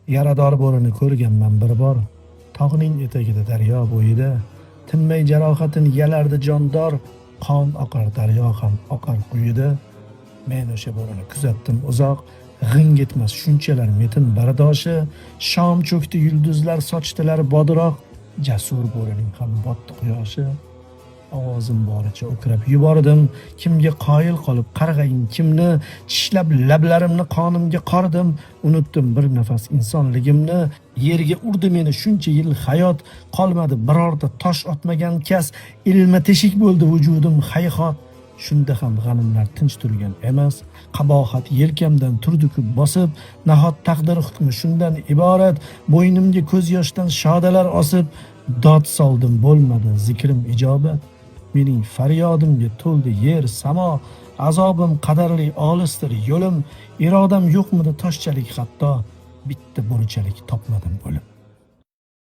Yarador bo'rini ko'rganman bir bor, tog'ning etagida daryo bo'yida, tinmay jarohatin yalardi jondor, qon oqar daryo ham oqar quyida. Men o'sha bo'rini kuzatdim uzoq, g'ing etmas shunchalar metin bardoshi, shom cho'kdi yulduzlar sochdilar bodiroq, jasur bo'rining ham botdi quyoshi. Ovozim boricha o'kirab yubordim, kimga qoyil qolib qarg'ayin kimni, tishlab lablarimni qonimga qordim, unutdim bir nafas insonligimni. Yerga urdi meni shuncha yil hayot, qolmadi birorta tosh otmagan kas, ilma teshik bo'ldi vujudim hayhot. Shunda ham g'animlar tinch turgan emas, qabohat yelkamdan turdi-ku bosib, nahot taqdir hukmi shundan iborat, bo'ynimga ko'z yoshdan shodalar osib, dod soldim bo'lmadi zikrim ijobat. Mening faryodimga to'ldi yer samo, azobim qadarli olisdir yo'lim, irodam yo'qmidi toshchalik hatto, bitta bo'richalik topmadim o'lim.